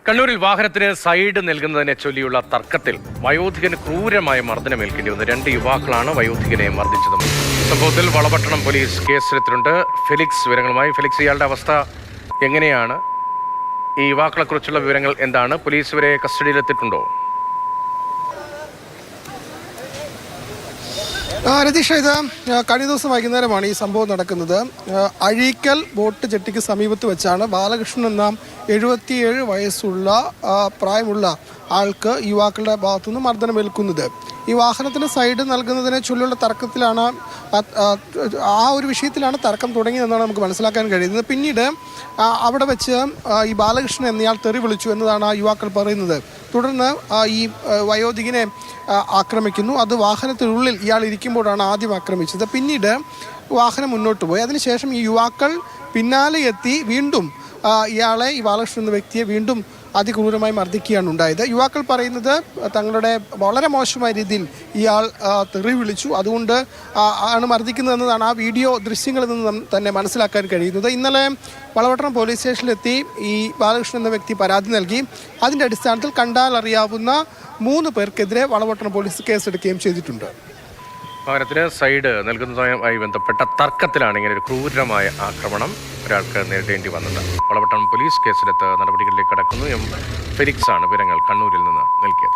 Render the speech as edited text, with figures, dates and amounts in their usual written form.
കണ്ണൂരിൽ വാഹനത്തിന് സൈഡ് നൽകുന്നതിനെ ചൊല്ലിയുള്ള തർക്കത്തിൽ വയോധികന് ക്രൂരമായ മർദ്ദനമേൽക്കേണ്ടി വന്ന 2 യുവാക്കളാണ് വയോധികനെ മർദ്ദിച്ചത്. സംഭവത്തിൽ വളപട്ടണം പോലീസ് കേസെടുത്തിട്ടുണ്ട്. ഫെലിക്സ് വിവരങ്ങളുമായി. ഫെലിക്സ്, ഇയാളുടെ അവസ്ഥ എങ്ങനെയാണ്? ഈ യുവാക്കളെക്കുറിച്ചുള്ള വിവരങ്ങൾ എന്താണ്? പോലീസ് ഇവരെ കസ്റ്റഡിയിലെത്തിയിട്ടുണ്ടോ? രതീഷ, ഇത് കഴിഞ്ഞ ദിവസം വൈകുന്നേരമാണ് ഈ സംഭവം നടക്കുന്നത്. അഴീക്കൽ ബോട്ട് ജെട്ടിക്ക് സമീപത്ത് വെച്ചാണ് ബാലകൃഷ്ണൻ എന്ന 77 വയസ്സുള്ള പ്രായമുള്ള ആൾക്ക് യുവാക്കളുടെ ഭാഗത്തുനിന്ന് മർദ്ദനമേൽക്കുന്നത്. ഈ വാഹനത്തിന് സൈഡ് നൽകുന്നതിനെ ചൊല്ലിയുള്ള തർക്കത്തിലാണ്, ആ ഒരു വിഷയത്തിലാണ് തർക്കം തുടങ്ങിയതെന്നാണ് നമുക്ക് മനസ്സിലാക്കാൻ കഴിയുന്നത്. പിന്നീട് അവിടെ വെച്ച് ഈ ബാലകൃഷ്ണൻ എന്നയാൾ തെറി വിളിച്ചു എന്നതാണ് ആ യുവാക്കൾ പറയുന്നത്. തുടർന്ന് ഈ വയോധികനെ ആക്രമിക്കുന്നു. അത് വാഹനത്തിനുള്ളിൽ ഇയാൾ ഇരിക്കുമ്പോഴാണ് ആദ്യം ആക്രമിച്ചത്. പിന്നീട് വാഹനം മുന്നോട്ട് പോയി. അതിനുശേഷം ഈ യുവാക്കൾ പിന്നാലെ എത്തി വീണ്ടും ഇയാളെ, ഈ ബാലകൃഷ്ണൻ എന്ന വ്യക്തിയെ വീണ്ടും അതിക്രൂരമായി മർദ്ദിക്കുകയാണ് ഉണ്ടായത്. യുവാക്കൾ പറയുന്നത് തങ്ങളുടെ വളരെ മോശമായ രീതിയിൽ ഇയാൾ തെറി വിളിച്ചു, അതുകൊണ്ട് ആണ് മർദ്ദിക്കുന്നതെന്നതാണ് ആ വീഡിയോ ദൃശ്യങ്ങളിൽ നിന്ന് തന്നെ മനസ്സിലാക്കാൻ കഴിയുന്നത്. ഇന്നലെ വളപട്ടണം പോലീസ് സ്റ്റേഷനിലെത്തി ഈ ബാലകൃഷ്ണൻ എന്ന വ്യക്തി പരാതി നൽകി. അതിൻ്റെ അടിസ്ഥാനത്തിൽ കണ്ടാൽ അറിയാവുന്ന 3 പേർക്കെതിരെ വളപട്ടണം പോലീസ് കേസെടുക്കുകയും ചെയ്തിട്ടുണ്ട്. വാഹനത്തിന് സൈഡ് നൽകുന്നതുമായി ബന്ധപ്പെട്ട തർക്കത്തിലാണ് ഇങ്ങനെ ഒരു ക്രൂരമായ ആക്രമണം ഒരാൾക്ക് നേരിടേണ്ടി വന്നത്. വളപട്ടണം പോലീസ് കേസെടുത്ത് നടപടികളിലേക്ക് കടക്കുന്നു. ഫെലിക്സ് ആണ് വിവരങ്ങൾ കണ്ണൂരിൽ നിന്ന് നൽകിയത്.